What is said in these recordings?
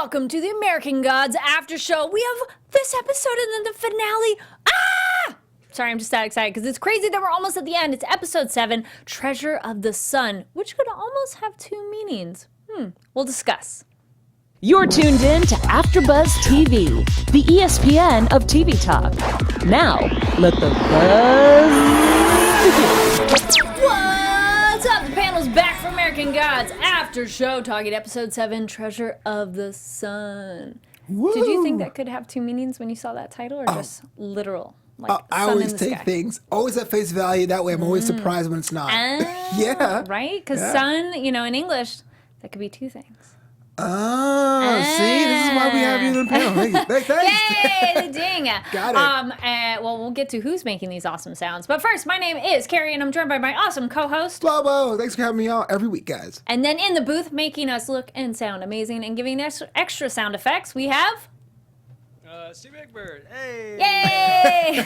Welcome to the American Gods After Show. We have this episode and then the finale. Sorry, I'm just that excited because it's crazy that we're almost at the end. It's episode 7, Treasure of the Sun, which could almost have 2 meanings. We'll discuss. You're tuned in to AfterBuzz TV, the ESPN of TV talk. Now, let the buzz begin. What's up? The panel's back for American Gods After Show, talking episode 7, Treasure of the Sun. Woo. Did you think that could have 2 meanings when you saw that title, or just literal? Like I sun always in the take sky? things always at face value. That way, I'm always surprised when it's not. Yeah. Right? Because Yeah. sun, in English, that could be 2 things. Oh, see, this is why we have you in the panel. Thanks. Yay, the ding. Got it. Well, we'll get to who's making these awesome sounds. But first, my name is Carrie, and I'm joined by my awesome co-host. Lobo, thanks for having me on every week, guys. And then in the booth, making us look and sound amazing and giving us extra sound effects, we have... Steve Big Bird. Hey. Yay!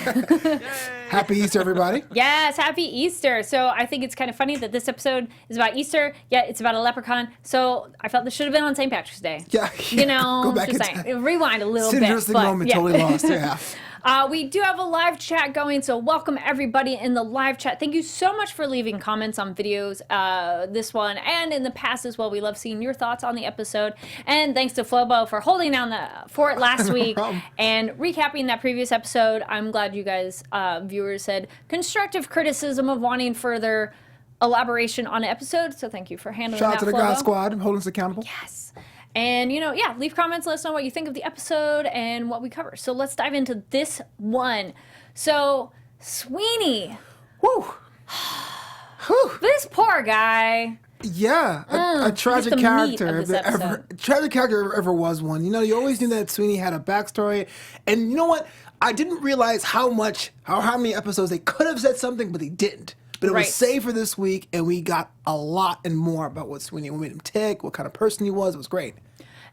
Happy Easter, everybody. Yes, happy Easter. So I think it's kind of funny that this episode is about Easter, yet it's about a leprechaun. So I felt this should have been on St. Patrick's Day. Yeah. Go back just in saying. time. Rewind a little It's an bit. interesting but, moment, yeah. totally lost. Yeah. We do have a live chat going, so welcome everybody in the live chat. Thank you so much for leaving comments on videos, this one and in the past as well. We love seeing your thoughts on the episode. And thanks to Flobo for holding down the fort last week and recapping that previous episode. I'm glad you guys, viewers, said constructive criticism of wanting further elaboration on an episode. So thank you for handling Shout that, out to the Flobo. God Squad holding us accountable. Yes. And, leave comments, let us know what you think of the episode and what we cover. So let's dive into this one. So, Sweeney. Woo. Whew. This poor guy. Yeah, a tragic the meat character. of this Tragic character ever was one. You always knew that Sweeney had a backstory, and you know what? I didn't realize how many episodes they could have said something, but they didn't. But it Right. was saved for this week, and we got a lot and more about what Sweeney, what made him tick, what kind of person he was. It was great.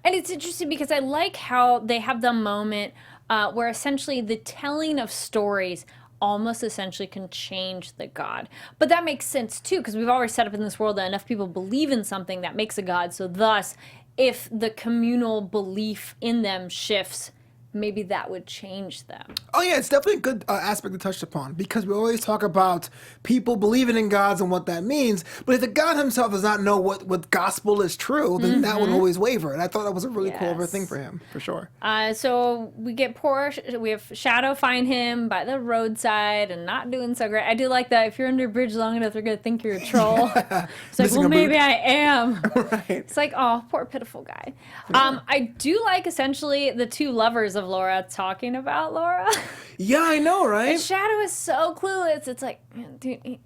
And it's interesting because I like how they have the moment where essentially the telling of stories almost essentially can change the god. But that makes sense too, because we've already set up in this world that enough people believe in something that makes a god. So thus, if the communal belief in them shifts, maybe that would change them. Oh yeah, it's definitely a good aspect to touch upon, because we always talk about people believing in gods and what that means. But if the God himself does not know what gospel is true, then that would always waver. And I thought that was a really cool Yes. thing for him, for sure. So we have Shadow find him by the roadside and not doing so great. I do like that. If you're under a bridge long enough, they're going to think you're a troll. It's like, Missing well, a boot. maybe I am. Right. It's like, oh, poor pitiful guy. I do like essentially the 2 lovers of Laura talking about Laura. Yeah, I know, right? Shadow is so clueless. It's like, dude,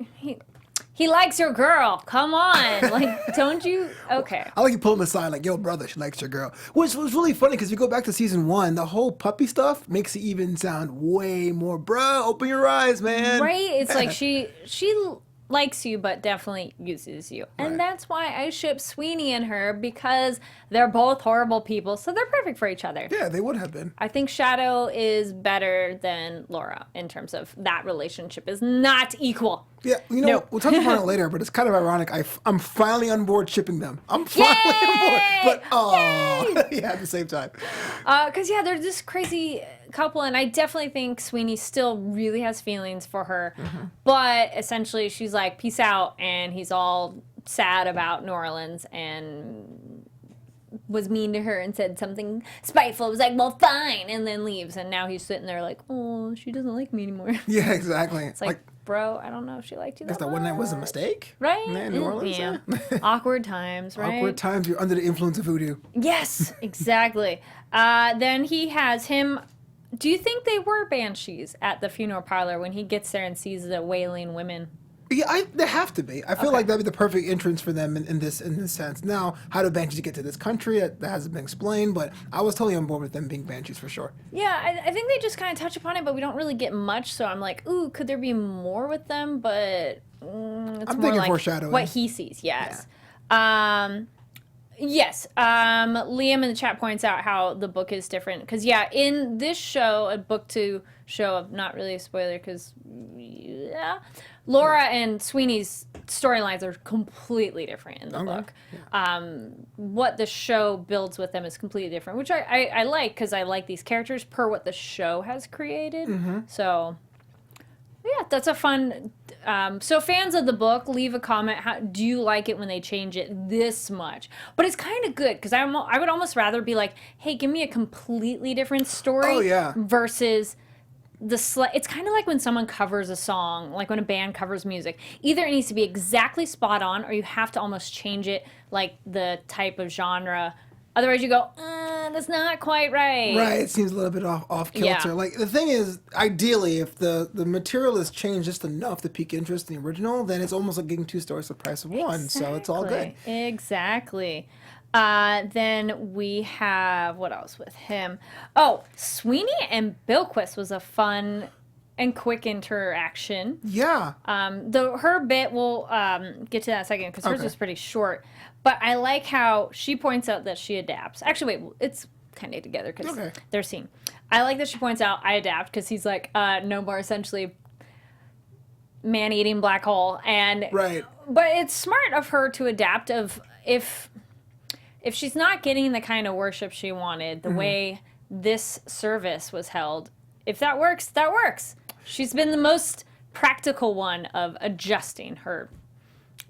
he likes your girl. Come on. Like, don't you? Okay. I like you pull him aside like, yo, brother, she likes your girl. Which was really funny, because if you go back to season 1, the whole puppy stuff makes it even sound way more, bruh, open your eyes, man. Right? It's like she likes you, but definitely uses you. And Right. that's why I ship Sweeney and her, because they're both horrible people. So they're perfect for each other. Yeah, they would have been. I think Shadow is better than Laura in terms of that relationship is not equal. Yeah, No. we'll touch upon it later, but it's kind of ironic. I'm finally on board shipping them. I'm finally on board. But, oh, yeah, at the same time. Because, they're this crazy couple, and I definitely think Sweeney still really has feelings for her. But essentially, she's like, peace out, and he's all sad about New Orleans and was mean to her and said something spiteful. It was like, well, fine, and then leaves. And now he's sitting there like, oh, she doesn't like me anymore. Yeah, exactly. It's like, bro, I don't know if she liked you guess that that one night was a much. mistake. Right? Man, New Orleans. Yeah. eh? Awkward times, right? Awkward times. You're under the influence of voodoo. Yes, exactly. Then he has him. Do you think they were banshees at the funeral parlor when he gets there and sees the wailing women? Yeah, they have to be. I feel like that'd be the perfect entrance for them in this sense. Now, how do banshees get to this country? That hasn't been explained, but I was totally on board with them being banshees for sure. Yeah, I think they just kind of touch upon it, but we don't really get much. So I'm like, ooh, could there be more with them? But it's I'm more thinking like foreshadowing. what he sees. Yes. Yes. Liam in the chat points out how the book is different. Because, in this show, a book to show, not really a spoiler, because Laura and Sweeney's storylines are completely different in the book. What the show builds with them is completely different, which I like, because I like these characters per what the show has created. So, yeah, that's a fun... so fans of the book, leave a comment. Do you like it when they change it this much? But it's kind of good, because I would almost rather be like, hey, give me a completely different story versus... it's kind of like when someone covers a song, like when a band covers music. Either it needs to be exactly spot on, or you have to almost change it, like the type of genre. Otherwise you go, that's not quite right. Right, it seems a little bit off kilter. Yeah. Like, the thing is, ideally, if the material is changed just enough to pique interest in the original, then it's almost like getting 2 stories for the price of one. So it's all good. Exactly. Then we have, what else with him? Oh, Sweeney and Bilquis was a fun and quick interaction. Yeah. Though her bit, we'll get to that in a second, because hers was pretty short. But I like how she points out that she adapts. Actually, wait, it's kind of together, because they're seen. I like that she points out, I adapt, because he's like, no more essentially man-eating black hole. And but it's smart of her to adapt, of if she's not getting the kind of worship she wanted, the way this service was held, if that works, that works. She's been the most practical one of adjusting her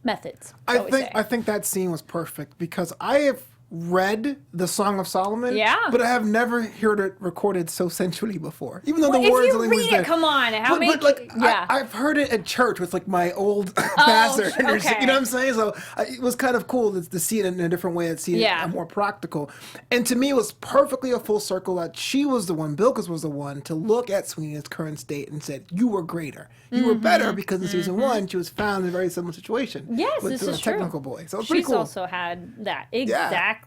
methods. I think that scene was perfect, because I have read the Song of Solomon, but I have never heard it recorded so sensually before. Even though the words if and you language read it, come on, how many? I've heard it at church with like my old pastor. You know what I'm saying? So it was kind of cool to see it in a different way, and see it more practical. And to me, it was perfectly a full circle that she was the one, Bilquis was the one, to look at Sweeney's current state and said, "You were greater. You were better," because in season 1 she was found in a very similar situation. Yes, with this the is true. technical boy. So it's pretty cool. She's also had that exactly.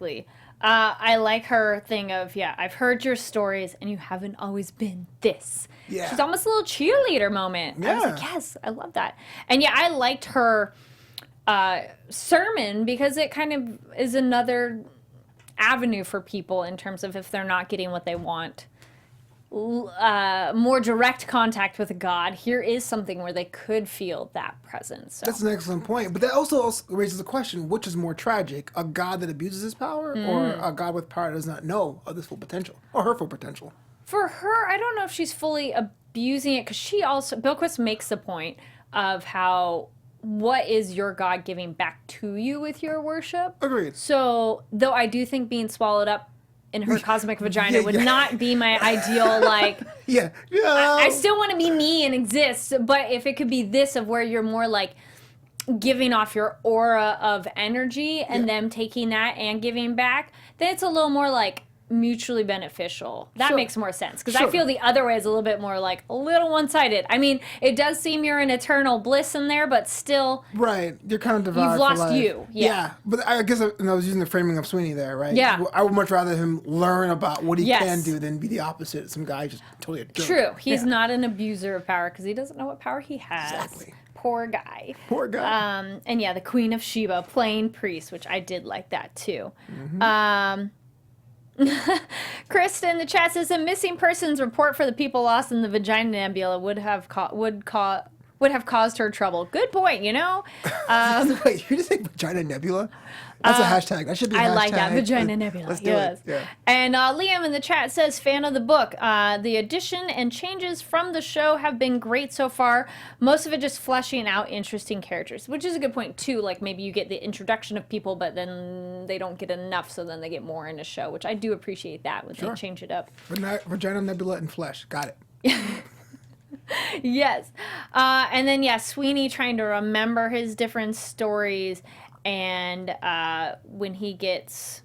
I like her thing of, I've heard your stories and you haven't always been this. She's almost a little cheerleader moment. I was like, yes, I love that. And I liked her sermon, because it kind of is another avenue for people in terms of if they're not getting what they want. More direct contact with God, here is something where they could feel that presence. So. That's an excellent point. But that also raises the question, which is more tragic? A God that abuses his power, or a God with power that does not know of his full potential, or her full potential? For her, I don't know if she's fully abusing it, because she also, Bilquis makes the point of how, what is your God giving back to you with your worship? Agreed. So, though I do think being swallowed up in her cosmic vagina would not be my ideal, like... I still want to be me and exist, but if it could be this, of where you're more, like, giving off your aura of energy, and them taking that and giving back, then it's a little more, like, mutually beneficial. That makes more sense, because I feel the other way is a little bit more, like, a little one-sided. I mean, it does seem you're in eternal bliss in there, but still... Right. You're kind of divided. You've lost you. Yeah. But I guess I was using the framing of Sweeney there, right? Yeah. I would much rather him learn about what he can do than be the opposite. Some guy just totally a jerk. True. He's not an abuser of power, because he doesn't know what power he has. Exactly. Poor guy. Poor guy. And the Queen of Sheba playing priest, which I did like that too. Krista in the chat says a missing persons report for the people lost in the Vagina Nebula would have caused her trouble. Good point, Wait, you just say Vagina Nebula? That's a hashtag. That should be a hashtag. I like that. Vagina Nebula. Let's do it. Yeah. And Liam in the chat says, fan of the book. The addition and changes from the show have been great so far. Most of it just fleshing out interesting characters, which is a good point, too. Like, maybe you get the introduction of people, but then they don't get enough, so then they get more in the show, which I do appreciate that when they change it up. Vagina Nebula and flesh. Got it. Yes. And then, Sweeney trying to remember his different stories, and when he gets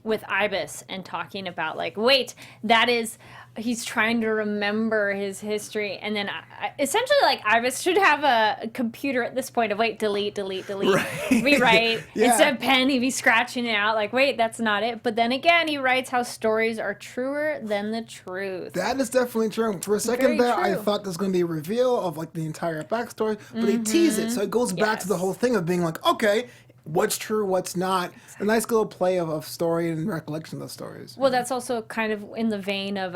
with Ibis and talking about, like, wait, that is... He's trying to remember his history, and then essentially, like, Ibis should have a computer at this point of, wait, delete, rewrite. Instead of pen, he'd be scratching it out, like, wait, that's not it. But then again, he writes how stories are truer than the truth. That is definitely true. For a second there, I thought there was going to be a reveal of, like, the entire backstory, but they tease it, so it goes back to the whole thing of being like, okay, what's true, what's not. A nice little play of story and recollection of those stories. Well, that's also kind of in the vein of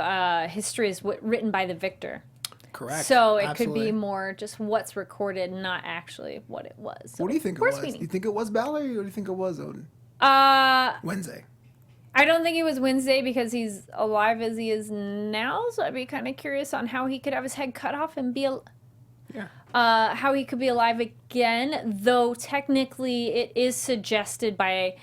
history is written by the victor. Correct. So it Absolutely. could be more just what's recorded, not actually what it was. So What do you think it poor was? Sweeney. Do you think it was Balor, or do you think it was Odin? Wednesday. I don't think it was Wednesday because he's alive as he is now. So I'd be kind of curious on how he could have his head cut off and be, how he could be alive again. Though technically, it is suggested by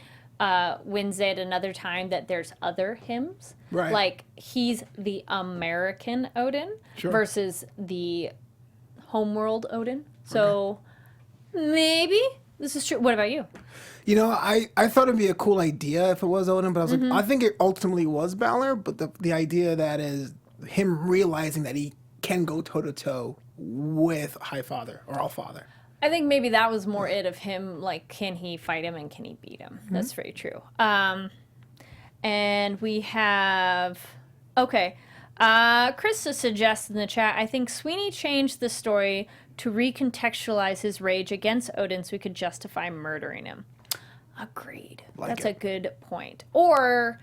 Wednesday at another time that there's other hymns. Right. Like he's the American Odin versus the homeworld Odin. So maybe this is true. What about you? You know, I thought it'd be a cool idea if it was Odin, but I was like, I think it ultimately was Balor, but the idea that is him realizing that he can go toe-to-toe with High Father or All Father. I think maybe that was more it of him, like, can he fight him and can he beat him? That's very true. And we have, Krista suggests in the chat, I think Sweeney changed the story to recontextualize his rage against Odin so he could justify murdering him. Agreed. That's a good point. Or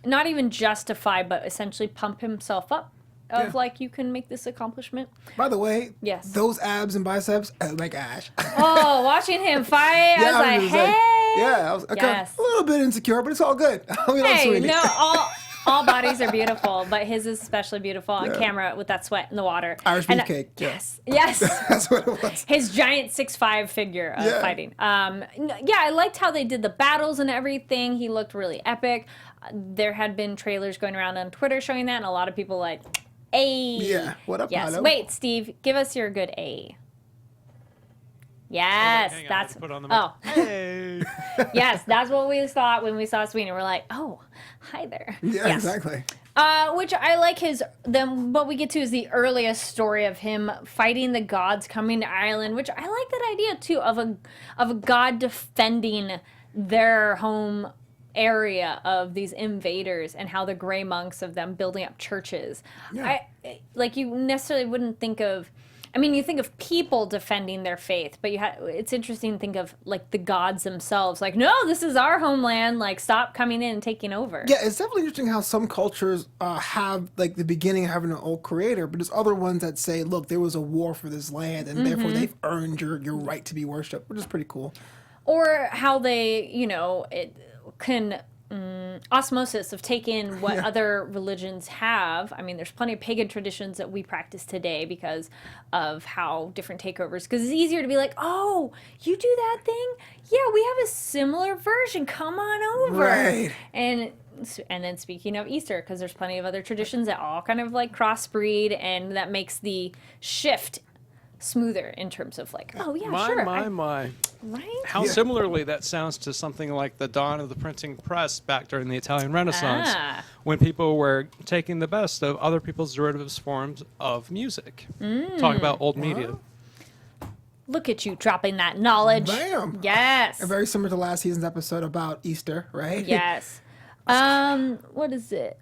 not even justify, but essentially pump himself up of like, you can make this accomplishment. By the way, Yes. those abs and biceps, oh my gosh. Oh, watching him fight, I was like, hey. I was Yes. a little bit insecure, but it's all good. We love Hey, Sweeney. no, all bodies are beautiful, but his is especially beautiful on camera with that sweat in the water. Irish And, beefcake. Yes, yes. That's what it was. His giant 6'5" figure of fighting. I liked how they did the battles and everything. He looked really epic. There had been trailers going around on Twitter showing that, and a lot of people like, "Ay." Yeah. What up, Yes. Milo? Wait, Steve, give us your good A. Yes, Hang on, that's. put on the mic. Hey. Yes, that's what we thought when we saw Sweeney. We're like, oh, hi there. Yeah, Yes. exactly. Which I like then what we get to is the earliest story of him fighting the gods coming to Ireland, which I like that idea too of a god defending their home area of these invaders and how the gray monks of them building up churches. Yeah. You necessarily wouldn't think of, I mean, you think of people defending their faith, but it's interesting to think of like the gods themselves. Like, no, this is our homeland. Like, stop coming in and taking over. Yeah, it's definitely interesting how some cultures have like the beginning of having an old creator, but there's other ones that say, look, there was a war for this land, and therefore they've earned your right to be worshipped, which is pretty cool. Or how they, it can osmosis of taking what other religions have. I mean, there's plenty of pagan traditions that we practice today because of how different takeovers. Because it's easier to be like, oh, you do that thing? Yeah, we have a similar version. Come on over. Right. And then speaking of Easter, because there's plenty of other traditions that all kind of like crossbreed, and that makes the shift smoother in terms of like, oh yeah, sure. My. Right? How similarly that sounds to something like the dawn of the printing press back during the Italian Renaissance, when people were taking the best of other people's derivative forms of music. Talk about old media. Look at you dropping that knowledge. Bam. Yes. And very similar to last season's episode about Easter, right? Yes. What is it?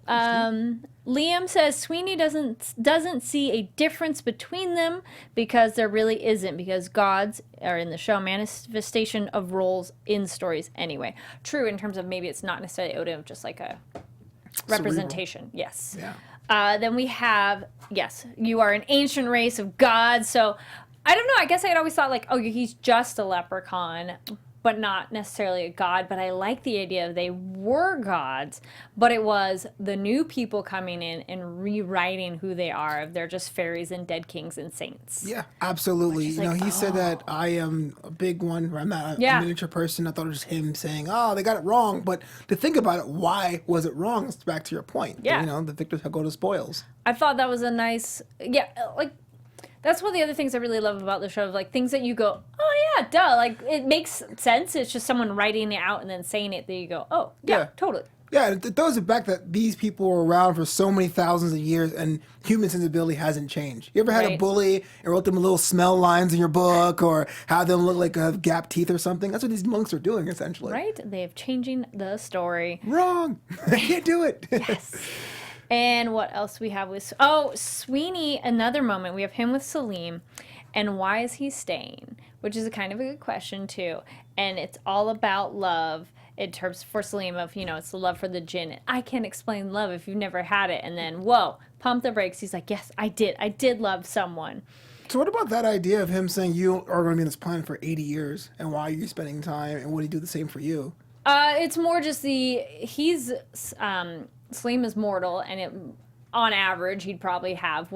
Liam says Sweeney doesn't see a difference between them because there really isn't, because gods are in the show manifestation of roles in stories anyway. True, in terms of maybe it's not necessarily Odin, just like a representation. Cerebral. Yes. Yeah. Then we have, yes, you are an ancient race of gods. So I don't know. I guess I had always thought like, oh, he's just a leprechaun, but not necessarily a god. But I like the idea of they were gods, but it was the new people coming in and rewriting who they are. They're just fairies and dead kings and saints. Yeah, absolutely. You know, like, he said that I am a big one. I'm not a miniature person. I thought it was him saying, oh, they got it wrong. But to think about it, why was it wrong? It's back to your point. Yeah. You know, the victors go to spoils. I thought that was a nice, like, that's one of the other things I really love about the show, like things that you go, oh yeah, duh, like it makes sense. It's just someone writing it out and then saying it that you go, oh yeah. Totally. Yeah, it throws it back that these people were around for so many thousands of years and human sensibility hasn't changed. You ever had a bully and wrote them little smell lines in your book or had them look like gap teeth or something? That's what these monks are doing essentially. Right? They're changing the story. Wrong. I can't do it. Yes. And what else we have with, Sweeney, another moment. We have him with Salim. And why is he staying? Which is a kind of a good question too. And it's all about love. in terms for Salim of, it's the love for the jinn. I can't explain love if you've never had it. And then, whoa, pump the brakes. He's like, yes, I did love someone. So what about that idea of him saying you are going to be on this planet for 80 years, and why are you spending time, and would he do the same for you? It's more just Salim is mortal, and on average, he'd probably have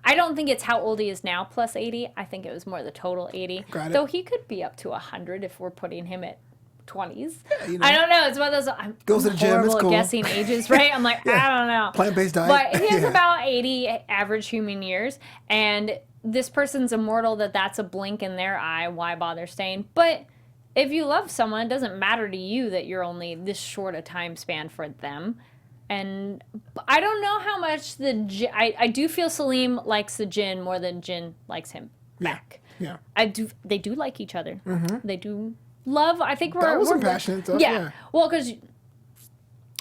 I don't think it's how old he is now plus 80. I think it was more the total 80. Got it. Though he could be up to 100 if we're putting him at 20s. Yeah, I don't know. It's one of those. I'm Goes to the gym. horrible It's at cool. guessing ages, right? I'm like, I don't know. Plant-based diet. But he has about 80 average human years, and this person's immortal. That's a blink in their eye. Why bother staying? But if you love someone, it doesn't matter to you that you're only this short a time span for them. And I don't know how much I do feel Salim likes the jinn more than jinn likes him back. Yeah. They do like each other. Mm-hmm. They do love. I think that was some passionate stuff. Yeah. Well, because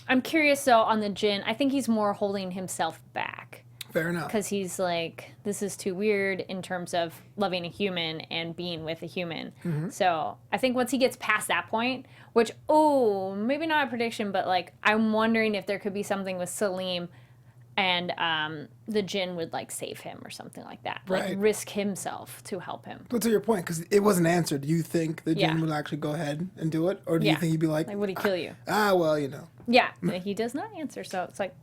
I'm curious though on the jinn. I think he's more holding himself back. Fair enough. Because he's like, this is too weird in terms of loving a human and being with a human. Mm-hmm. So I think once he gets past that point, which, maybe not a prediction, but like I'm wondering if there could be something with Salim and the jinn would like save him or something like that. Right. Like risk himself to help him. But to your point, because it wasn't answered, do you think the jinn would actually go ahead and do it? Or do you think he'd be like, would he kill you? Well, Yeah, he does not answer. So it's like,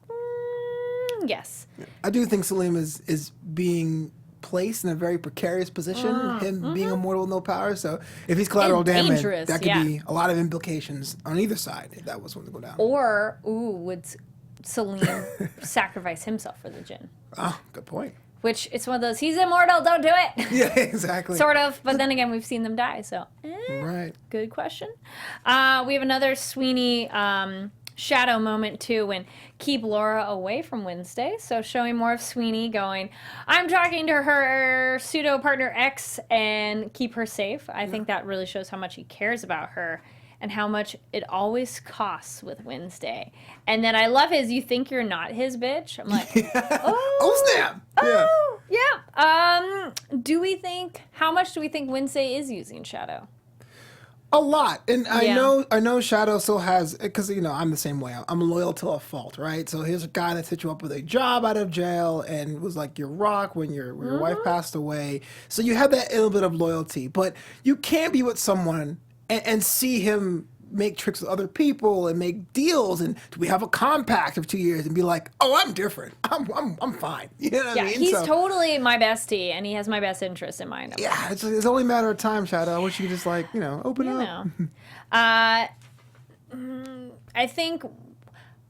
yes. I do think Salim is being placed in a very precarious position, him being immortal with no power. So if he's collateral damage, that could be a lot of implications on either side if that was one to go down. Or, would Salim sacrifice himself for the jinn? Oh, good point. Which, it's one of those, he's immortal, don't do it. Yeah, exactly. Sort of, but then again, we've seen them die, so. Right. Good question. We have another Sweeney shadow moment too, when keep Laura away from Wednesday. So showing more of Sweeney going, I'm talking to her pseudo partner X and keep her safe. I think that really shows how much he cares about her and how much it always costs with Wednesday. And then I love his, you think you're not his bitch? I'm like, oh snap. Yeah. How much do we think Wednesday is using Shadow? A lot. And I know Shadow still has, because, I'm the same way. I'm loyal to a fault, right? So here's a guy that set you up with a job out of jail and was like your rock when your wife passed away. So you have that little bit of loyalty. But you can't be with someone and see him make tricks with other people and make deals, and we have a compact of 2 years and be like, oh, I'm different. I'm fine. You know what I mean? He's totally my bestie, and he has my best interest in mind. Yeah, it's only a matter of time, Shadow. I wish you could just open up. I think,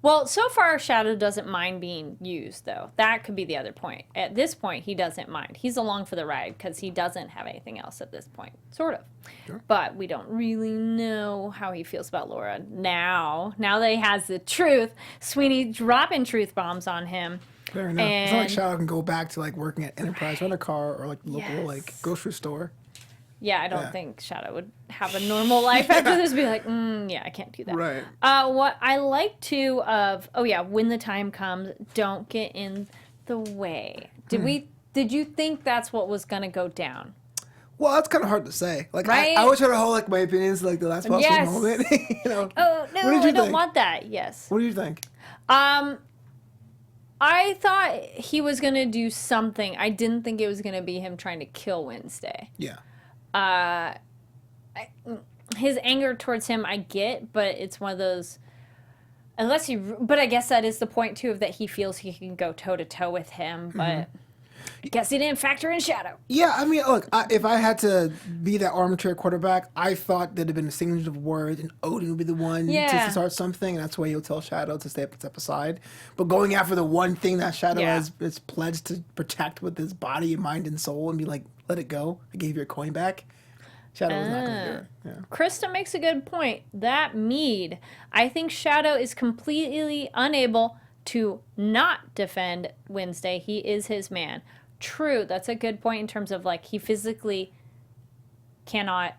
well, so far Shadow doesn't mind being used, though. That could be the other point. At this point, he doesn't mind. He's along for the ride because he doesn't have anything else at this point, sort of. Sure. But we don't really know how he feels about Laura now. Now that he has the truth, Sweeney dropping truth bombs on him. Fair enough. It's not like Shadow can go back to working at Enterprise Rent-A-Car or local grocery store. Yeah, I don't think Shadow would have a normal life after this. Be like, I can't do that. Right. What I like too of, when the time comes, don't get in the way. Did you think that's what was gonna go down? Well, that's kind of hard to say. Right? I always try to hold my opinions to the last possible moment. Oh no, I don't want that. Yes. What do you think? I thought he was gonna do something. I didn't think it was gonna be him trying to kill Wednesday. Yeah. His anger towards him, I get, but it's one of those. But I guess that is the point too, of that he feels he can go toe to toe with him, but. I guess he didn't factor in Shadow. Yeah, I mean, look, if I had to be that armchair quarterback, I thought there'd have been a exchange of words, and Odin would be the one to start something, and that's why he'll tell Shadow to step aside. But going after the one thing that Shadow has pledged to protect with his body, mind, and soul, and be like, let it go, I gave your coin back. Shadow was not going to do it. Yeah. Krista makes a good point. That mead, I think Shadow is completely unable to not defend Wednesday. He is his man. True, that's a good point in terms of he physically cannot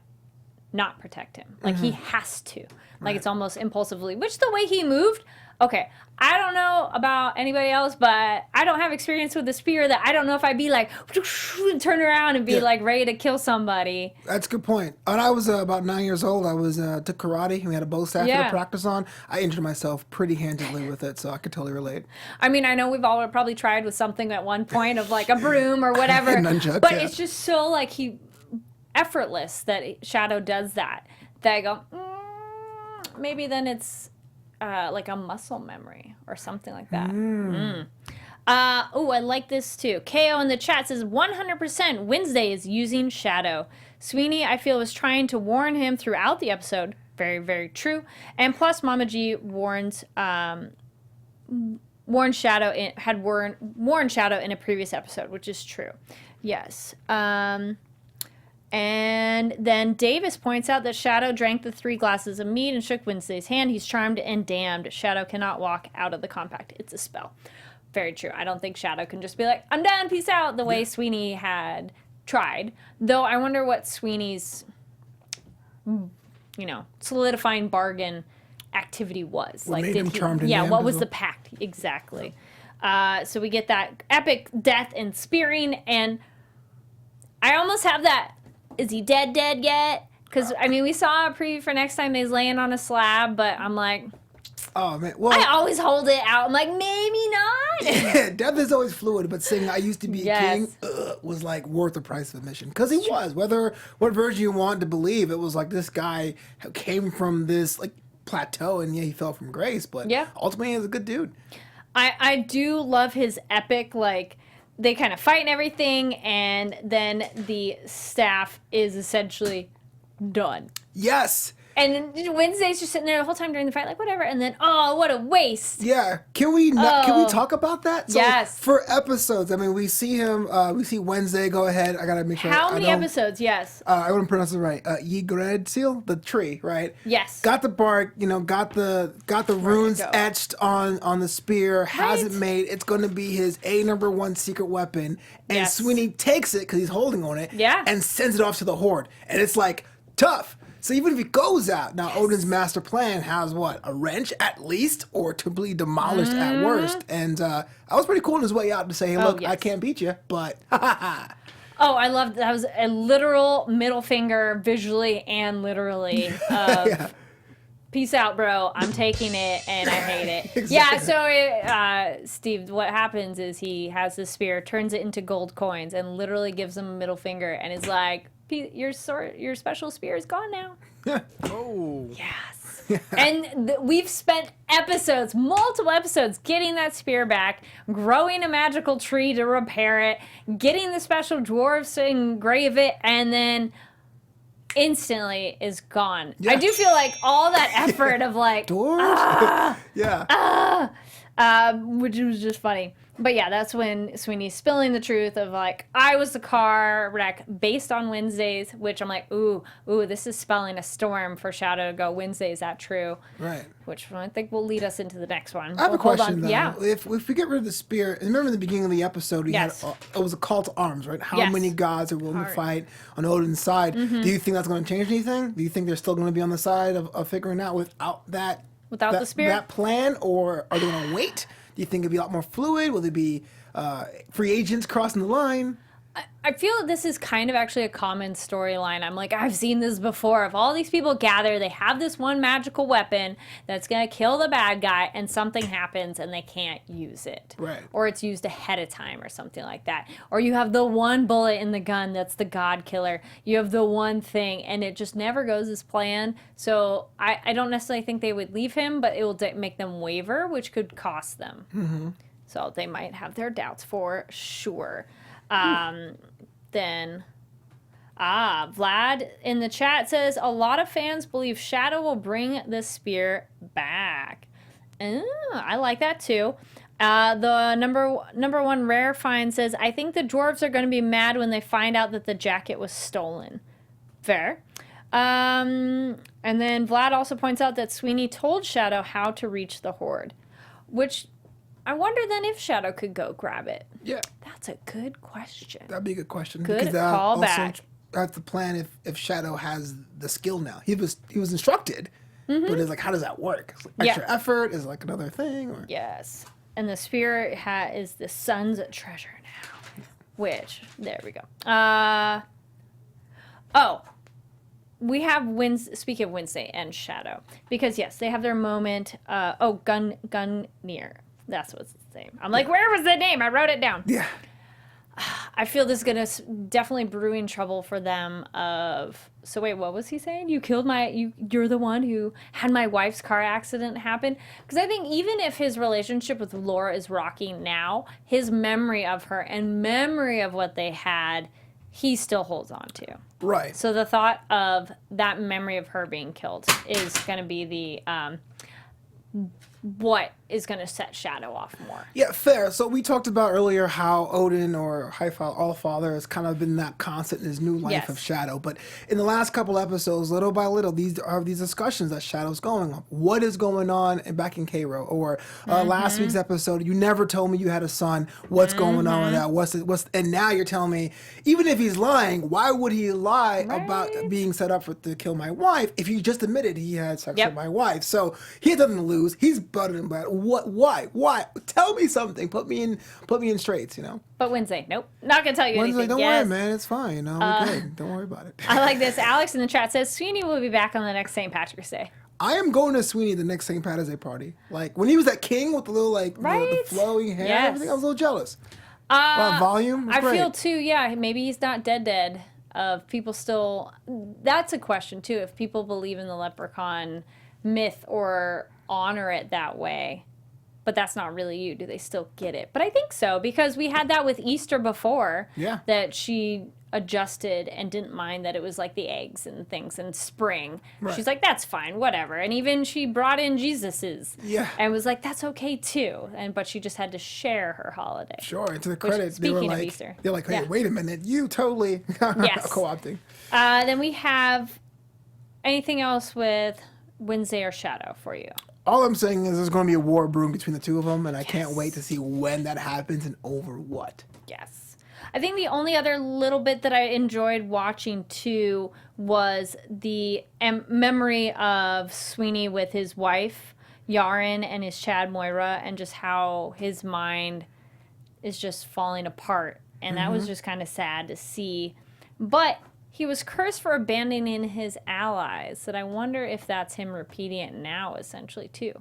not protect him. He has to. It's almost impulsively, which the way he moved, okay, I don't know about anybody else, but I don't have experience with the spear that I don't know if I'd be like, turn around and be like ready to kill somebody. That's a good point. When I was about 9 years old, I was took karate, and we had a bow staff to practice on. I injured myself pretty handedly with it, so I could totally relate. I mean, I know we've all probably tried with something at one point of like a broom or whatever, Nunchuck, but it's just so like effortless that Shadow does that. That I go, maybe then it's like a muscle memory or something like that. Oh, I like this too. KO in the chat says 100% Wednesday is using Shadow. Sweeney, I feel, was trying to warn him throughout the episode. Very, very true. And plus, Mama G warned Shadow in a previous episode, which is true. Yes. And then Davis points out that Shadow drank the 3 glasses of mead and shook Wednesday's hand. He's charmed and damned. Shadow cannot walk out of the compact. It's a spell. Very true. I don't think Shadow can just be like, I'm done, peace out, the way Sweeney had tried. Though I wonder what Sweeney's, solidifying bargain activity was. What like, made did him he, charmed and yeah, damned what as was well? the pact? Exactly. So we get that epic death and spearing, and I almost have that, is he dead yet? Because, I mean, we saw a preview for next time he's laying on a slab, but I'm like, Oh man, well, I always hold it out. I'm like, maybe not. yeah, death is always fluid, but saying I used to be a Yes. king was like worth the price of admission, because he was. Whether what version you want to believe, it was like this guy came from this like plateau, and yeah, he fell from grace, but ultimately he was a good dude. I do love his epic, like, they kind of fight and everything, and then the staff is essentially done. Yes. And Wednesday's just sitting there the whole time during the fight, like, whatever. And then, oh, what a waste. Yeah. Can we talk about that? So Yes. For episodes, I mean, we see him. We see Wednesday. Go ahead. I gotta make sure. How many episodes? Yes. I want to pronounce it right. Ygritte seal, the tree, right? Yes. Got the bark. Got the runes etched on the spear. Has it made. It's going to be his #1 secret weapon. And Sweeney takes it because he's holding on it. Yeah. And sends it off to the Horde. And it's like tough. So even if he goes out, now Odin's master plan has what? A wrench at least, or completely demolished at worst. And I was pretty cool on his way out to say, hey, look, I can't beat you, but Oh, I loved that. Was a literal middle finger visually and literally. Peace out, bro. I'm taking it, and I hate it. Exactly. Yeah, so, Steve, what happens is he has this spear, turns it into gold coins, and literally gives him a middle finger, and is like, your special spear is gone now. Oh. Yes. And we've spent multiple episodes, getting that spear back, growing a magical tree to repair it, getting the special dwarves to engrave it, and then instantly is gone. Yeah. I do feel like all that effort of like dwarves? which was just funny. But yeah, that's when Sweeney's spilling the truth of like, I was the car wreck based on Wednesdays, which I'm like, ooh, this is spelling a storm for Shadow to go, Wednesday, is that true? Right. Which I think will lead us into the next one. I have a question, though. Yeah. If we get rid of the spear, remember in the beginning of the episode, we had it was a call to arms, right? How many gods are willing to fight on Odin's side? Do you think that's going to change anything? Do you think they're still going to be on the side of figuring out without the spear? That plan, or are they going to wait? Do you think it'd be a lot more fluid? Will there be free agents crossing the line? I feel that this is kind of actually a common storyline. I'm like, I've seen this before. If all these people gather, they have this one magical weapon that's going to kill the bad guy, and something happens and they can't use it. Right. Or it's used ahead of time or something like that. Or you have the one bullet in the gun that's the god killer. You have the one thing, and it just never goes as planned. So I don't necessarily think they would leave him, but it will make them waver, which could cost them. Mm-hmm. So they might have their doubts for sure. Then Vlad in the chat says a lot of fans believe Shadow will bring the spear back. I like that too. The number one rare find says, I think the dwarves are going to be mad when they find out that the jacket was stolen. Fair. And then Vlad also points out that Sweeney told Shadow how to reach the Horde, which I wonder then if Shadow could go grab it. Yeah. That's a good question. That'd be a good question. Good because that call also back. That's the plan if Shadow has the skill now. He was instructed But it's like, how does that work? It's like extra effort? Is it like another thing? Or? Yes. And the spirit is the sun's treasure now. Which, there we go. We have speaking of Wednesday and Shadow. Because, yes, they have their moment. Gungnir. That's what's the name. I'm like, where was the name? I wrote it down. Yeah. I feel this is going to definitely brewing trouble for them so wait, what was he saying? You killed you're the one who had my wife's car accident happen? Because I think even if his relationship with Laura is rocking now, his memory of her and memory of what they had, he still holds on to. Right. So the thought of that memory of her being killed is going to be the what is going to set Shadow off more. Yeah, fair. So we talked about earlier how Odin or Allfather has kind of been that constant in his new life of Shadow. But in the last couple episodes, little by little, these are these discussions that Shadow's going on. What is going on back in Cairo? Or last week's episode, you never told me you had a son. What's going on with that? And now you're telling me, even if he's lying, why would he lie about being set up to kill my wife if he just admitted he had sex with my wife? So he has nothing to lose. He's butted him back. What? Why? Tell me something. Put me in straights. But Wednesday, nope, not gonna tell you anything. Don't worry, man. It's fine. We're good. Don't worry about it. I like this. Alex in the chat says Sweeney will be back on the next St. Patrick's Day. I am going to Sweeney the next St. Patrick's Day party. Like when he was that king with the little the flowing hair and everything, I was a little jealous. Volume. I feel too. Yeah, maybe he's not dead. Of people still. That's a question too. If people believe in the leprechaun myth or honor it that way. But that's not really you. Do they still get it? But I think so, because we had that with Easter before. Yeah. That she adjusted and didn't mind that it was like the eggs and things and spring. Right. She's like, that's fine, whatever. And even she brought in Jesus's. Yeah. And was like, that's okay too. But she just had to share her holiday. Sure. And to the credit, they were like, Easter, they're like, hey, wait a minute, you totally co-opting. Then we have anything else with Wednesday or Shadow for you? All I'm saying is there's going to be a war brewing between the two of them, and I can't wait to see when that happens and over what. Yes. I think the only other little bit that I enjoyed watching, too, was the memory of Sweeney with his wife, Yaren, and his Chad Moira, and just how his mind is just falling apart. And that was just kind of sad to see. But he was cursed for abandoning his allies. That I wonder if that's him repeating it now, essentially, too.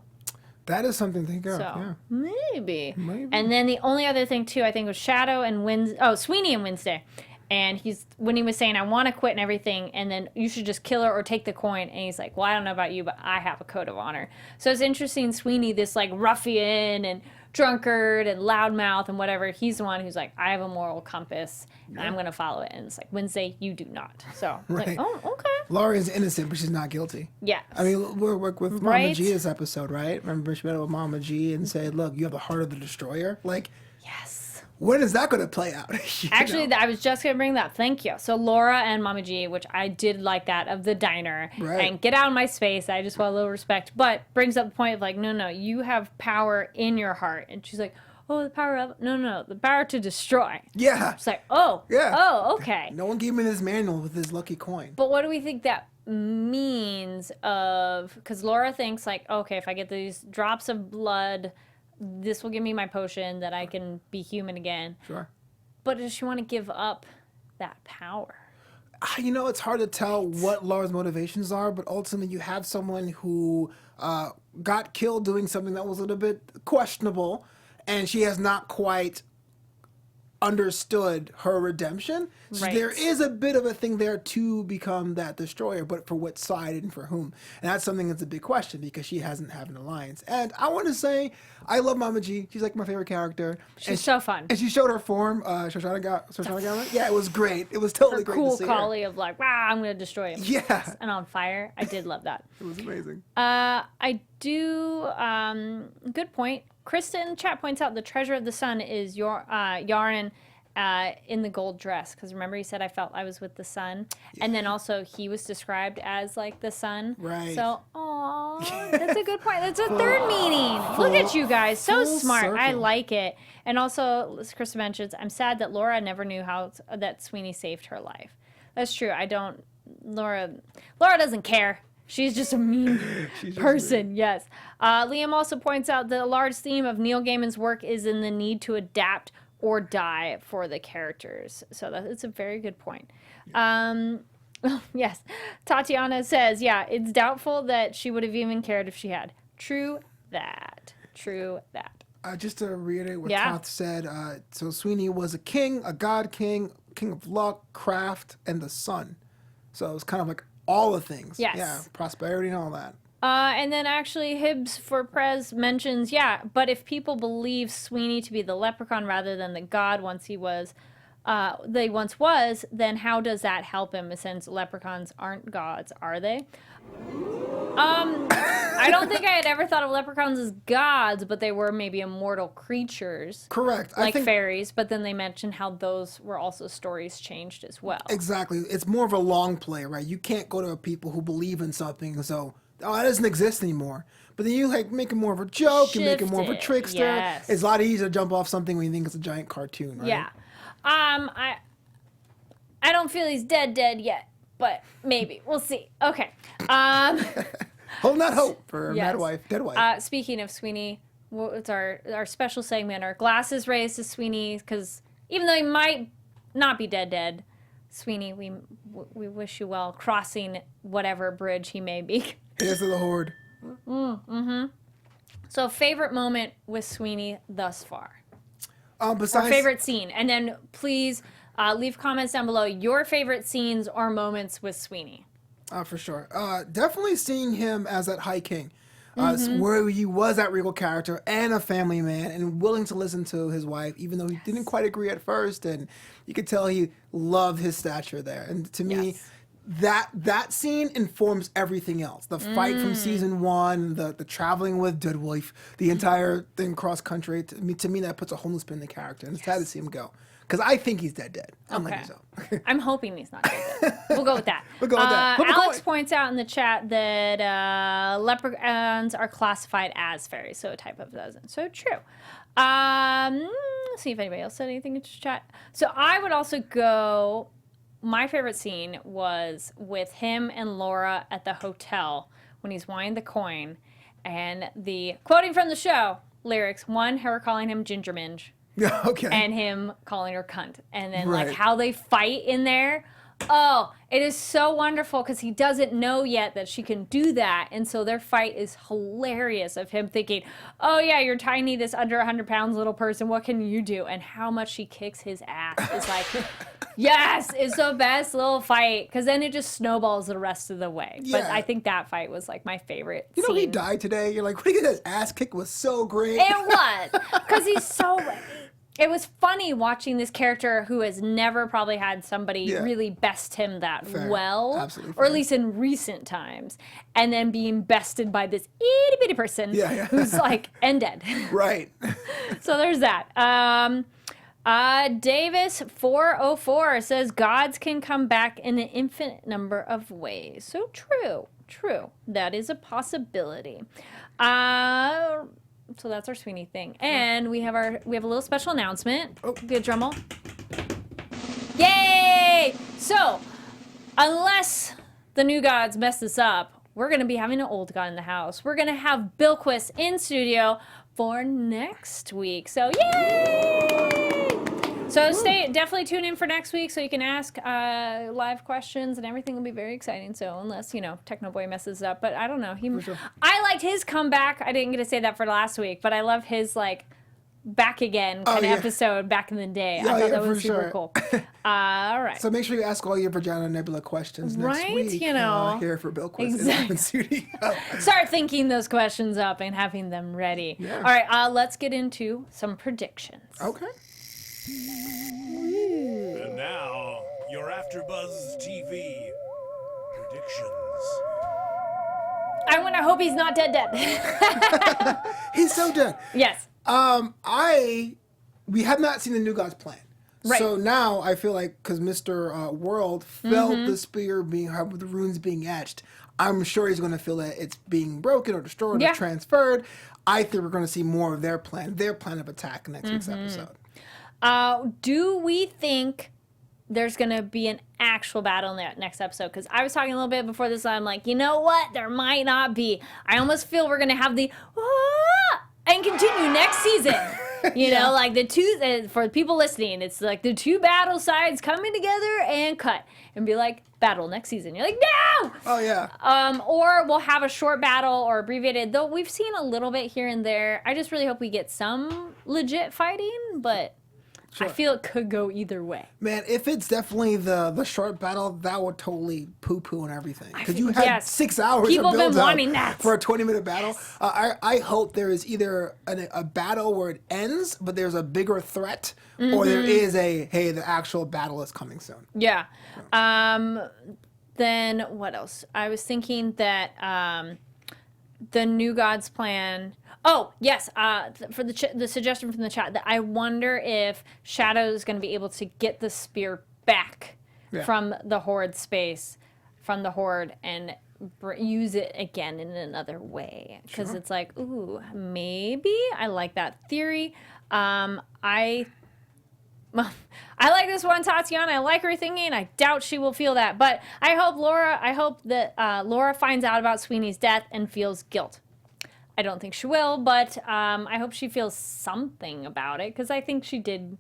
That is something to think of, yeah. Maybe. And then the only other thing, too, I think was Shadow and Sweeney and Wednesday. And when he was saying, I want to quit and everything, and then you should just kill her or take the coin. And he's like, well, I don't know about you, but I have a code of honor. So it's interesting, Sweeney, this like ruffian and drunkard and loudmouth and whatever, he's the one who's like, I have a moral compass and I'm going to follow it. And it's like, Wednesday, you do not. So, like, oh, okay. Laura is innocent, but she's not guilty. Yeah. I mean, we're with Mama G this episode, right? Remember she met with Mama G and said, look, you have the heart of the destroyer? Like, yes. When is that going to play out? Actually, I was just going to bring that up. Thank you. So Laura and Mama G, which I did like that, of the diner. Right. And get out of my space. I just want a little respect. But brings up the point of like, no, you have power in your heart. And she's like, oh, the power of... No, the power to destroy. Yeah. It's like, oh, okay. No one gave me this manual with this lucky coin. But what do we think that means of... Because Laura thinks like, okay, if I get these drops of blood... This will give me my potion that I can be human again. Sure. But does she want to give up that power? You know, it's hard to tell what Laura's motivations are, but ultimately you have someone who got killed doing something that was a little bit questionable, and she has not quite understood her redemption. So there is a bit of a thing there to become that destroyer, but for what side and for whom? And that's something that's a big question because she hasn't had an alliance. And I want to say, I love Mama G. She's like my favorite character. She's so fun. And she showed her form, Shoshana Gala. Yeah, it was great. It was totally great to see her. Cool collie of like, wow, I'm going to destroy him. Yeah. And on fire. I did love that. It was amazing. I do, good point. Krista in the chat points out the treasure of the sun is Yaren in the gold dress. Because remember he said I felt I was with the sun. Yeah. And then also he was described as like the sun. Right. So, aw, that's a good point. That's a third meaning. Look at you guys. So smart. Circle. I like it. And also, as Krista mentions, I'm sad that Laura never knew that Sweeney saved her life. That's true. Laura doesn't care. She's just a mean person, yes. Liam also points out that a large theme of Neil Gaiman's work is in the need to adapt or die for the characters. So that's a very good point. Yes. Tatiana says, yeah, it's doubtful that she would have even cared if she had. True that. True that. Just to reiterate what Toth said, so Sweeney was a king, a god king, king of luck, craft, and the sun. So it was kind of like all the things. Yes. Yeah, prosperity and all that. And then actually Hibbs for Prez mentions, but if people believe Sweeney to be the leprechaun rather than the god once was, then how does that help him since leprechauns aren't gods, are they? I don't think I had ever thought of leprechauns as gods, but they were maybe immortal creatures. Correct. Like fairies, but then they mentioned how those were also stories changed as well. Exactly. It's more of a long play, right? You can't go to people who believe in something, so, that doesn't exist anymore. But then you make it more of a joke, you make it more of a trickster. Yes. It's a lot easier to jump off something when you think it's a giant cartoon, right? Yeah. I don't feel he's dead yet, but maybe. We'll see. Okay. Hold not hope for Mad Wife, Dead Wife. Speaking of Sweeney, it's our special segment, our glasses raised to Sweeney, because even though he might not be dead, Sweeney, we wish you well crossing whatever bridge he may be. Here's to the Horde. So favorite moment with Sweeney thus far? Besides, Or favorite scene. And then please leave comments down below your favorite scenes or moments with Sweeney. For sure. Definitely seeing him as that High King, where he was that regal character and a family man and willing to listen to his wife, even though he didn't quite agree at first. And you could tell he loved his stature there. And to me, that scene informs everything else. The fight from season 1, the traveling with Deadwife, the entire thing cross country. To me, that puts a whole new spin in the character. And it's sad to see him go. Because I think he's dead. Okay. I'm hoping he's not dead. We'll go with that. Flip a Alex coin. points out in the chat that leprechauns are classified as fairies, so a type of doesn't. So true. Let's see if anybody else said anything in the chat. So I would also go... My favorite scene was with him and Laura at the hotel when he's winding the coin, and the quoting from the show lyrics: one, her calling him Ginger Minge, Okay. and him calling her cunt, and then like how they fight in there. Oh, it is so wonderful because he doesn't know yet that she can do that, and so their fight is hilarious. Of him thinking, "Oh yeah, you're tiny, this under 100 pounds little person. What can you do?" And how much she kicks his ass is like. Yes, it's the best little fight because then it just snowballs the rest of the way. Yeah. But I think that fight was like my favorite. You know, scene. he died today. You're like, what do you get? His ass kick was so great. It was because he's so. It was funny watching this character who has never probably had somebody really best him that well, Absolutely or at least in recent times, and then being bested by this itty bitty person who's like and dead. Right. So there's that. Davis 404 says gods can come back in an infinite number of ways. So true. That is a possibility. So that's our Sweeney thing, and we have a little special announcement. Oh, good drum roll. Yay! So, unless the new gods mess this up, we're gonna be having an old god in the house. We're gonna have Bilquis in studio for next week. So yay! So definitely tune in for next week so you can ask live questions and everything will be very exciting. So unless, Technoboy messes up, but I don't know. I liked his comeback. I didn't get to say that for last week, but I love his back again kind of episode back in the day. I thought that was super cool. All right. So make sure you ask all your Vagina Nebula questions next week. Here for Bill Quist in studio. Start thinking those questions up and having them ready. Yeah. All right, let's get into some predictions. Okay. And now, your AfterBuzz TV predictions. I want to hope he's not dead. He's so dead. Yes. We have not seen the New Gods plan. Right. So now I feel like because Mr. World felt the spear with the runes being etched, I'm sure he's going to feel that it's being broken or destroyed or transferred. I think we're going to see more of their plan of attack in next week's episode. Do we think there's going to be an actual battle in that next episode. Because I was talking a little bit before this, I'm like, you know what? There might not be. I almost feel we're going to have the and continue next season. You know, like the two, for people listening, it's like the two battle sides coming together and cut and be like, battle next season. You're like, no! Oh, yeah. Or we'll have a short battle or abbreviated, though we've seen a little bit here and there. I just really hope we get some legit fighting, but I feel it could go either way. Man, if it's definitely the short battle, that would totally poo-poo and everything. Because you had 6 hours People of have been build-up wanting that. for a 20-minute battle. I hope there is either a battle where it ends, but there's a bigger threat, or there is hey, the actual battle is coming soon. Yeah. Then what else? I was thinking that the New Gods plan... Oh, yes, for the suggestion from the chat, that I wonder if Shadow is going to be able to get the spear back from the Horde space, from the Horde, and use it again in another way. Because it's like, ooh, maybe. I like that theory. I like this one, Tatiana. I like her thinking. I doubt she will feel that. But I hope that Laura finds out about Sweeney's death and feels guilt. I don't think she will, but I hope she feels something about it, because I think she did.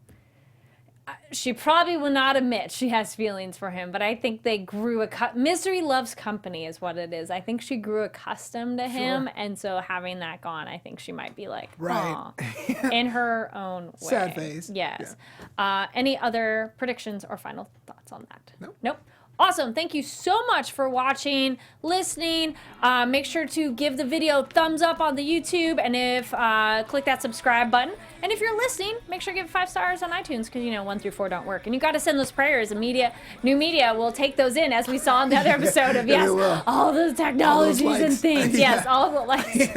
She probably will not admit she has feelings for him, but I think they grew misery loves company is what it is. I think she grew accustomed to him, and so having that gone, I think she might be like, right, in her own way. Sad face. Yes. Yeah. Any other predictions or final thoughts on that? Nope. Awesome. Thank you so much for watching, listening. Make sure to give the video a thumbs up on the YouTube, and if click that subscribe button. And if you're listening, make sure to give 5 stars on iTunes, because 1 through 4 don't work. And you got to send those prayers. And new media will take those in, as we saw in the other episode of all the technologies and things. Yes, all the lights.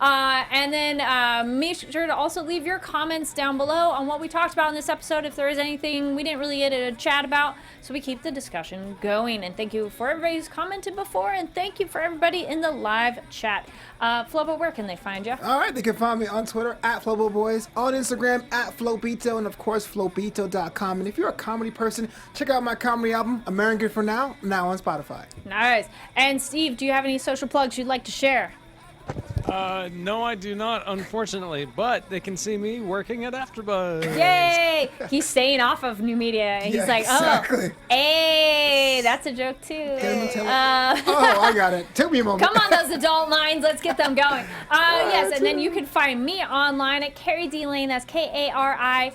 And then make sure to also leave your comments down below on what we talked about in this episode. If there is anything we didn't really get a chat about, so we keep the discussion going. And thank you for everybody who's commented before, and thank you for everybody in the live chat. Flobo, where can they find you? All right, they can find me on Twitter at FloboBoys, on Instagram at Flobito, and of course Flobito.com. And if you're a comedy person, check out my comedy album, American for Now on Spotify. Nice. And Steve, do you have any social plugs you'd like to share? No, I do not, unfortunately, but they can see me working at AfterBuzz. Yay! He's staying off of new media. He's like, exactly. Hey, that's a joke too. I got it. Took me a moment. Come on, those adult minds. Let's get them going. Yes, and then you can find me online at Carrie D Lane. That's KARIDLANE.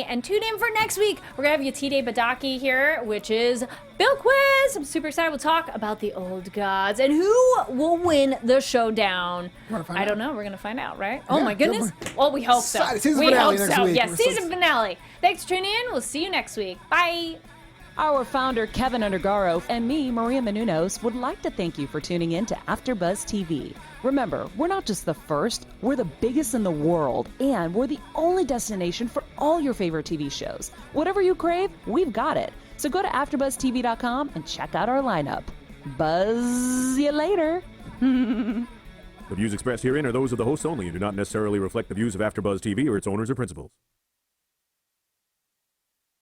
And tune in for next week. We're going to have Yatide Badaki here, which is Bill Quiz. I'm super excited. We'll talk about the old gods and who will win the showdown. I don't know. We're going to find out, right? Oh, my goodness. Well, we hope so. We hope so. Yes, season finale. Thanks for tuning in. We'll see you next week. Bye. Our founder, Keven Undergaro, and me, Maria Menounos, would like to thank you for tuning in to AfterBuzz TV. Remember, we're not just the first, we're the biggest in the world, and we're the only destination for all your favorite TV shows. Whatever you crave, we've got it. So go to AfterBuzzTV.com and check out our lineup. Buzz you later. The views expressed herein are those of the hosts only and do not necessarily reflect the views of AfterBuzz TV or its owners or principals.